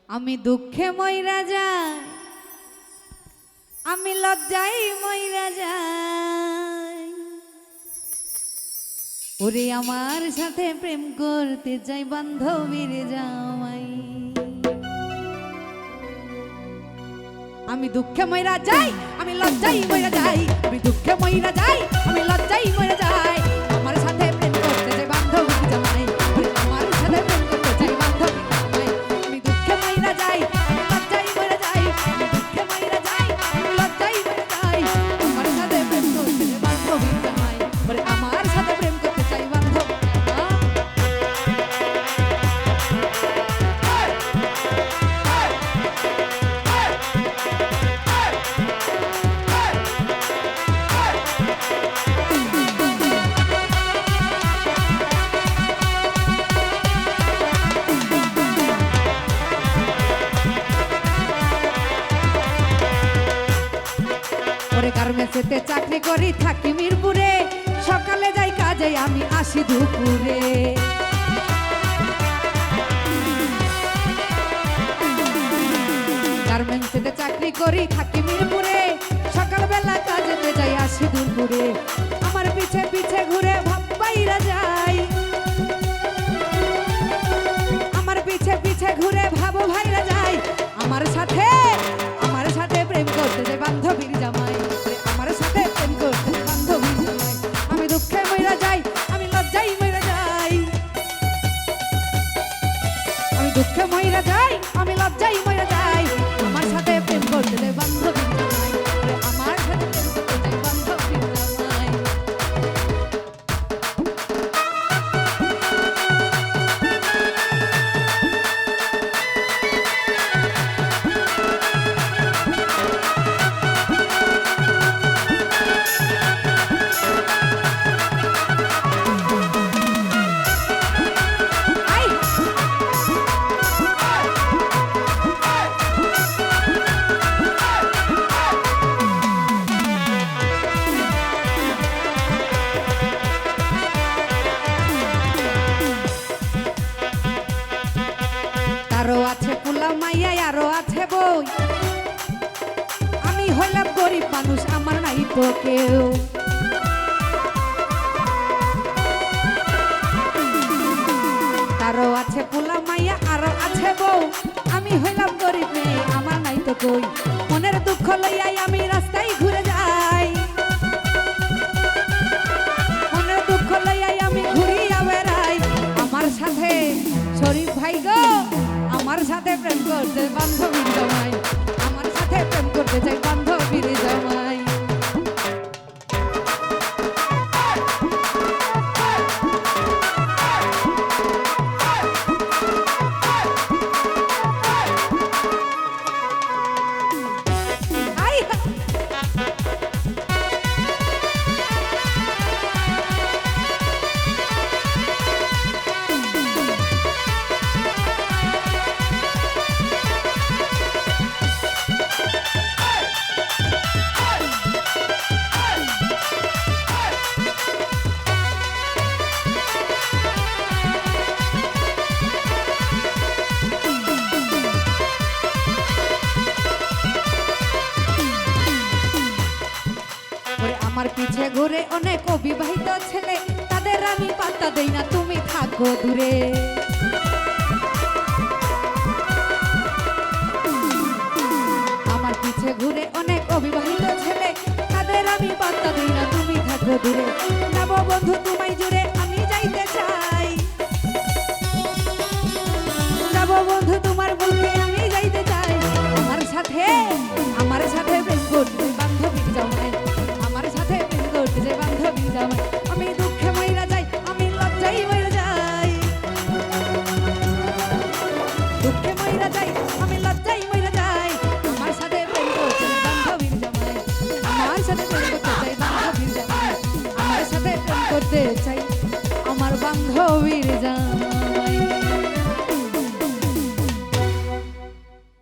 আমি দুঃখে মইরা যাই, আমি লজ্জায় মইরা যাই। ওরে আমার সাথে প্রেম করতে চাই বান্ধবীর জামাই। আমি দুঃখে মইরা যাই, আমি লজ্জায় মইরা যাই। আমি দুঃখে মইরা যাই, আমি লজ্জায় মইরা যাই। আমার সাথে প্রেম করতে চাই বান্ধবীর জামাই। আমার সাথে প্রেম করতে চাই বান্ধবীর জামাই। আমি দুঃখে মইরা যাই, আমি লজ্জায় মইরা যাই। আমি দুঃখে মইরা যাই, আমি লজ্জায় মইরা যাই। আমার সাথে প্রেম করতে চাই বান্ধবীর জামাই। ওরে আমার সাথে প্রেম করতে চাই বান্ধবীর জামাই। গার্মেন্টসেতে চাকরি করি, থাকি মিরপুরে। সকালে যাই কাজে, আমি আসি দুপুরে। গার্মেন্টসেতে চাকরি করি, থাকি মিরপুরে। সকালবেলা কাজেতে যাই, আসি দুপুরে। আমার পিছে পিছে ঘুরে ভাববাইরা যাই। আমার পিছে পিছে ঘুরে ভাবো ভাইরা যাই। আমার সাথে প্রেম করতে যাই বান্ধবীর জামাই। আমার সাথে প্রেম করতে বান্ধবীর জামাই। আমি দুঃখে মইরা যাই, আমি লজ্জায় মইরা যাই। আমি দুঃখে মইরা যাই, আমি লজ্জায় মইরা যাই। আমার সাথে প্রেম করতে যাই বান্ধবীর জামাই। আমার সাথে প্রেম করতে যাই বান্ধবীর জামাই। আরো আছে পোলা মাইয়া, আরো আছে বই। আমি হইলাম গরিব মানুষ, আমার নাই তো কেউ। আরো আছে পোলা মাইয়া, আরো আছে বউ। আমি হইলাম গরিব মেয়ে, আমার নাই তো কই। মনের দুঃখ লইয়াই আমি রাস্তায় ঘুরে যাই। মনের দুঃখ লইয়াই আমি ঘুরিয়া বেড়াই। আমার সাথে শরীফ ভাই গো, আমার সাথে প্রেম করতে বান্ধবীর জামাই। আমার সাথে প্রেম করতে চাই বান্ধবীর জামাই। আমার পিছে ঘুরে অনেক অবিবাহিত ছেলে, তাদের আমি পাত্তা দেই না, তুমি থাকো দূরে। আমার পিছে ঘুরে অনেক অবিবাহিত ছেলে, তাদের আমি পাত্তা দেই না, তুমি থাকো দূরে। যাব বন্ধু তোমায় জুড়ে আমি যাইতে চাই। যাব বন্ধু তোমার বুকে আমি যাইতে চাই। আমার সাথে প্রেম করতে বান্ধবীর জামাই। আমার সাথে প্রেম করতে যাই বান্ধবীর জামাই। আমি দুঃখে মইরা যাই, আমি লজ্জায় মইরা যাই। দুঃখে মইরা যাই, আমি লজ্জায় মইরা যাই। আমার সাথে প্রেম করতে যাই বান্ধবীর জামাই। আমার সাথে প্রেম করতে চাই বান্ধবীর জামাই। আমার সাথে প্রেম করতে চাই আমার বান্ধবীর জামাই।